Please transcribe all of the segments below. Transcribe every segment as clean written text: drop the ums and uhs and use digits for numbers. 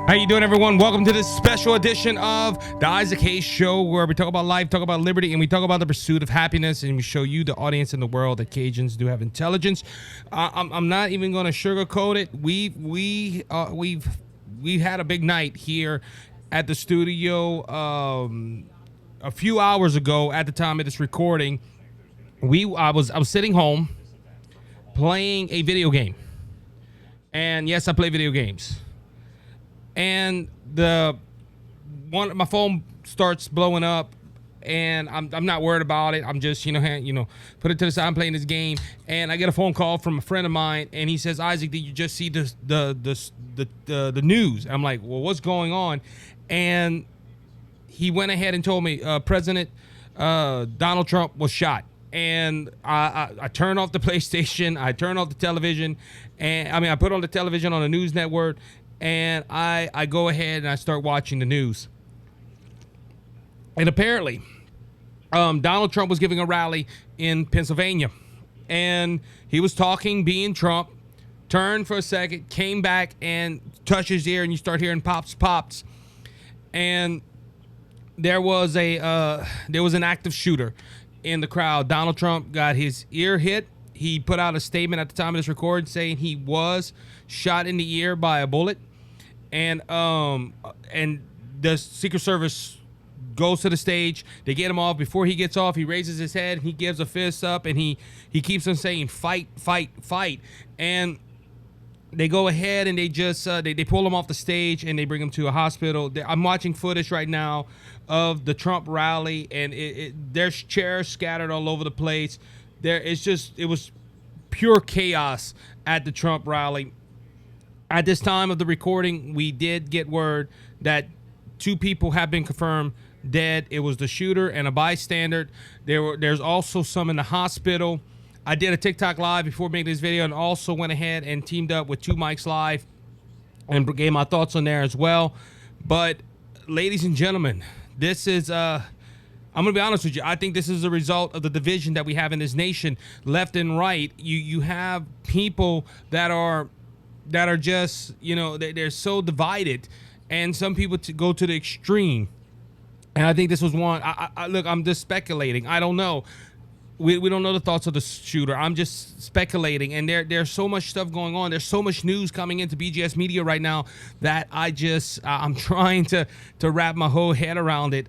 How you doing, everyone? Welcome to this special edition of the Isaac Hayes Show, where we talk about life, talk about liberty, and we talk about the pursuit of happiness, and we show you, the audience, in the world, that Cajuns do have intelligence. I'm not even going to sugarcoat it. We've had a big night here at the studio. A few hours ago, at the time of this recording, I was sitting home playing a video game, and yes, I play video games. And my phone starts blowing up, and I'm not worried about it. I'm just put it to the side. I'm playing this game, and I get a phone call from a friend of mine, and he says, "Isaac, did you just see the news?" I'm like, "Well, what's going on?" And he went ahead and told me President Donald Trump was shot. And I turned off the PlayStation. I turned off the television, and I put on the television on the news network. And I go ahead and I start watching the news. And apparently, Donald Trump was giving a rally in Pennsylvania. And he was talking, being Trump, turned for a second, came back and touched his ear, and you start hearing pops, pops. And there was an active shooter in the crowd. Donald Trump got his ear hit. He put out a statement at the time of this recording saying he was shot in the ear by a bullet. And the Secret Service goes to the stage. They get him off. Before he gets off, he raises his head and he gives a fist up, and he keeps on saying fight, fight, fight. And they go ahead and they just they pull him off the stage and they bring him to a hospital. I'm watching footage right now of the Trump rally, and there's chairs scattered all over the place. It was pure chaos at the Trump rally. At this time of the recording, we did get word that 2 people have been confirmed dead. It was the shooter and a bystander. There's also some in the hospital. I did a TikTok live before making this video, and also went ahead and teamed up with 2 Mics Live and gave my thoughts on there as well. But ladies and gentlemen, this is I'm gonna be honest with you. I think this is a result of the division that we have in this nation, left and right. You have people that are just, they're so divided, and some people go to the extreme. And I think this was one. Look, I'm just speculating. I don't know. We don't know the thoughts of the shooter. I'm just speculating. And there's so much stuff going on. There's so much news coming into BGS Media right now that I'm trying to wrap my whole head around it.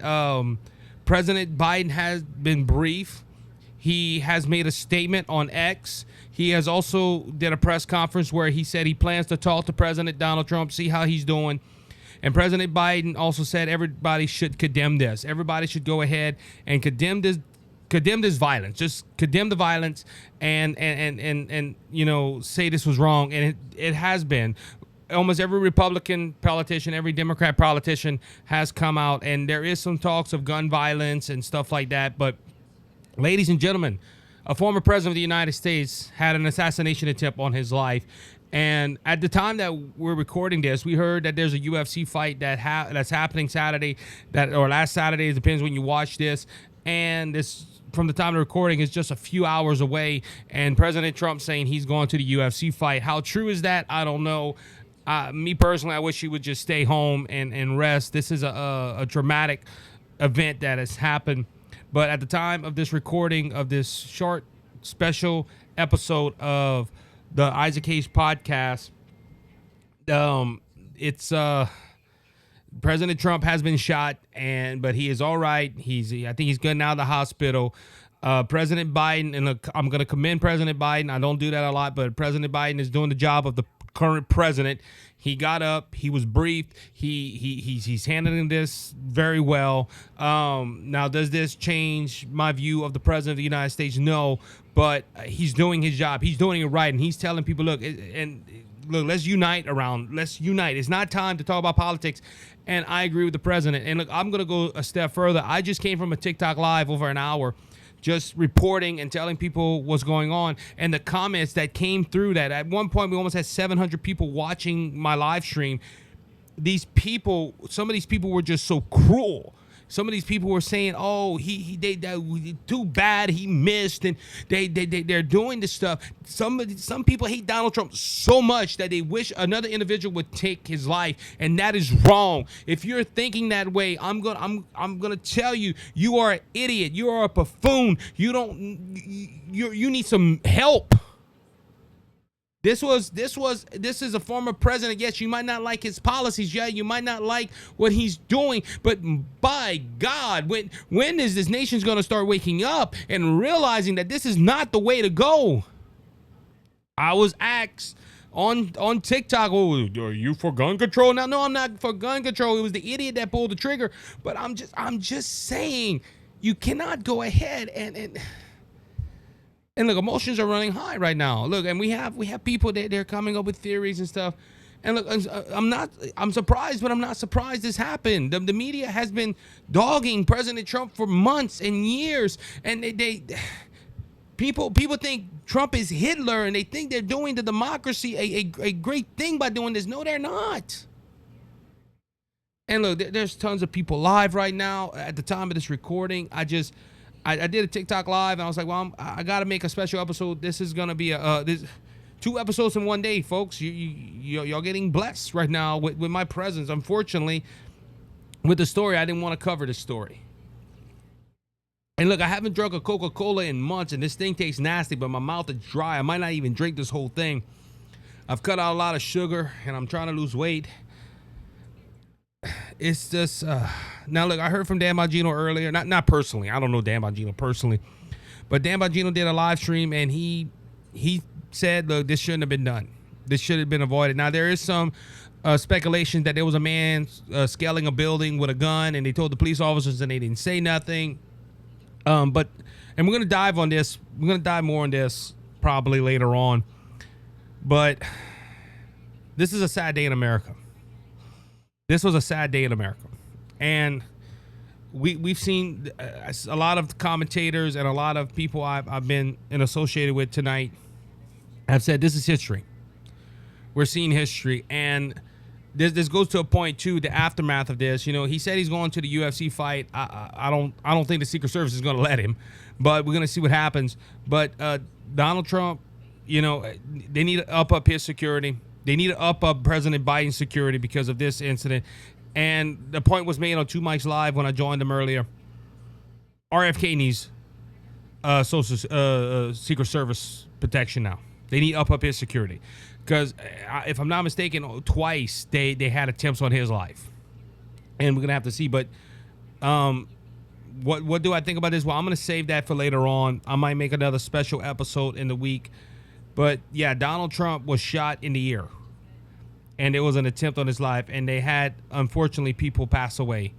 President Biden has been brief. He has made a statement on X. He has also did a press conference where he said he plans to talk to President Donald Trump, see how he's doing. And President Biden also said everybody should condemn this. Everybody should go ahead and condemn this violence. Just condemn the violence and say this was wrong. And it has been. Almost every Republican politician, every Democrat politician has come out, and there is some talks of gun violence and stuff like that. But ladies and gentlemen, a former president of the United States had an assassination attempt on his life. And at the time that we're recording this, we heard that there's a UFC fight that's happening Saturday, or last Saturday. It depends when you watch this. And this, from the time of the recording, is just a few hours away. And President Trump saying he's going to the UFC fight. How true is that? I don't know. Me personally, I wish he would just stay home and rest. This is a dramatic event that has happened. But at the time of this recording of this short special episode of the Isaac Hayes podcast, it's President Trump has been shot, but he is all right. I think he's good out of the hospital. President Biden, and look, I'm going to commend President Biden. I don't do that a lot, but President Biden is doing the job of the current president. He got up. He was briefed. He's handling this very well. Now, does this change my view of the president of the United States? No, but he's doing his job. He's doing it right, and he's telling people, look, let's unite around. Let's unite. It's not time to talk about politics. And I agree with the president. And look, I'm going to go a step further. I just came from a TikTok live over an hour, just reporting and telling people what's going on, and the comments that came through that. At one point, we almost had 700 people watching my live stream. Some of these people were just so cruel. some of these people were saying, "Oh, they too bad he missed," and they're doing this stuff. Some people hate Donald Trump so much that they wish another individual would take his life, and that is wrong. If you're thinking that way, I'm gonna tell you, you are an idiot. You are a buffoon. You need some help. This is a former president. Yes, you might not like his policies. Yeah, you might not like what he's doing. But by God, when is this nation's going to start waking up and realizing that this is not the way to go? I was asked on TikTok, "Oh, are you for gun control?" Now, no, I'm not for gun control. It was the idiot that pulled the trigger. But I'm just saying, you cannot go ahead and look, emotions are running high right now. Look, and we have people that they're coming up with theories and stuff. And look, I'm surprised, but I'm not surprised this happened. The media has been dogging President Trump for months and years, and people think Trump is Hitler, and they think they're doing the democracy a great thing by doing this. No, they're not. And look, there's tons of people live right now at the time of this recording. I did a TikTok live, and I was like, well, I got to make a special episode. This is going to be this 2 episodes in one day, folks. Y'all getting blessed right now with my presence. Unfortunately, with the story, I didn't want to cover the story. And look, I haven't drunk a Coca-Cola in months, and this thing tastes nasty, but my mouth is dry. I might not even drink this whole thing. I've cut out a lot of sugar, and I'm trying to lose weight. It's just now look, I heard from Dan Bongino earlier, not personally, I don't know Dan Bongino personally, but Dan Bongino did a live stream, and he said, look, this shouldn't have been done. This should have been avoided. Now, there is some speculation that there was a man scaling a building with a gun, and they told the police officers and they didn't say nothing. And we're going to dive on this. We're going to dive more on this probably later on. But this is a sad day in America. This was a sad day in America. And we've seen a lot of commentators and a lot of people I've been associated with tonight have said this is history. We're seeing history. And this goes to a point, too, the aftermath of this. You know, he said he's going to the UFC fight. I don't think the Secret Service is going to let him. But we're going to see what happens. But Donald Trump, you know, they need to up his security. They need to up President Biden's security because of this incident. And the point was made on 2 Mics Live when I joined them earlier. RFK needs Secret Service protection now. They need to up his security. Because if I'm not mistaken, twice they had attempts on his life. And we're going to have to see. But what do I think about this? Well, I'm going to save that for later on. I might make another special episode in the week. But, yeah, Donald Trump was shot in the ear. And it was an attempt on his life. And they had, unfortunately, people pass away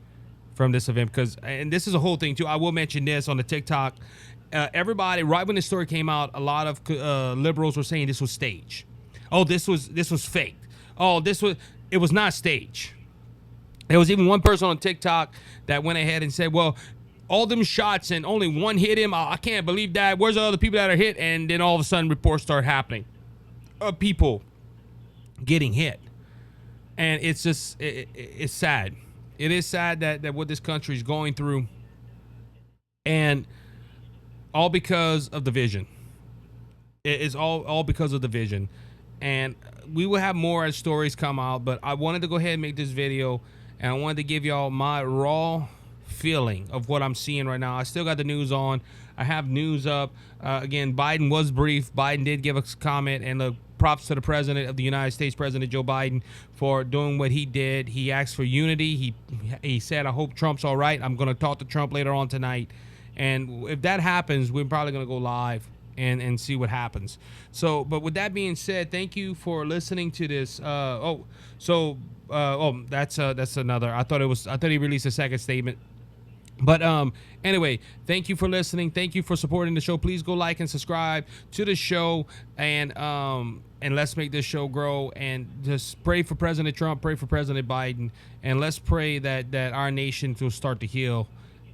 from this event. And this is a whole thing, too. I will mention this on the TikTok. Everybody, right when the story came out, a lot of liberals were saying this was staged. Oh, this was faked. Oh, it was not staged. There was even one person on TikTok that went ahead and said, well, all them shots and only one hit him. I can't believe that. Where's the other people that are hit? And then all of a sudden reports start happening of people getting hit. And it's just, it's sad. It is sad that what this country is going through. And all because of the vision. It's all because of the vision. And we will have more as stories come out. But I wanted to go ahead and make this video. And I wanted to give y'all my raw feeling of what I'm seeing right now. I still got the news on. I have news up. Again, Biden was brief. Biden did give a comment, and the props to the president of the United States, President Joe Biden, for doing what he did. He asked for unity. He said, I hope Trump's all right. I'm going to talk to Trump later on tonight. And if that happens, we're probably going to go live and see what happens. So, but with that being said, thank you for listening to this. That's another. I thought he released a second statement. But anyway, thank you for listening. Thank you for supporting the show. Please go like and subscribe to the show, and let's make this show grow. And just pray for President Trump, pray for President Biden, and let's pray that our nation will start to heal.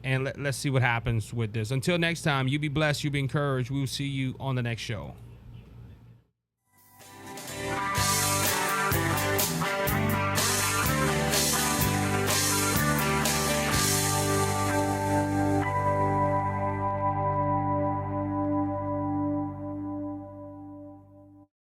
And let's see what happens with this. Until next time, you be blessed, you be encouraged. We will see you on the next show.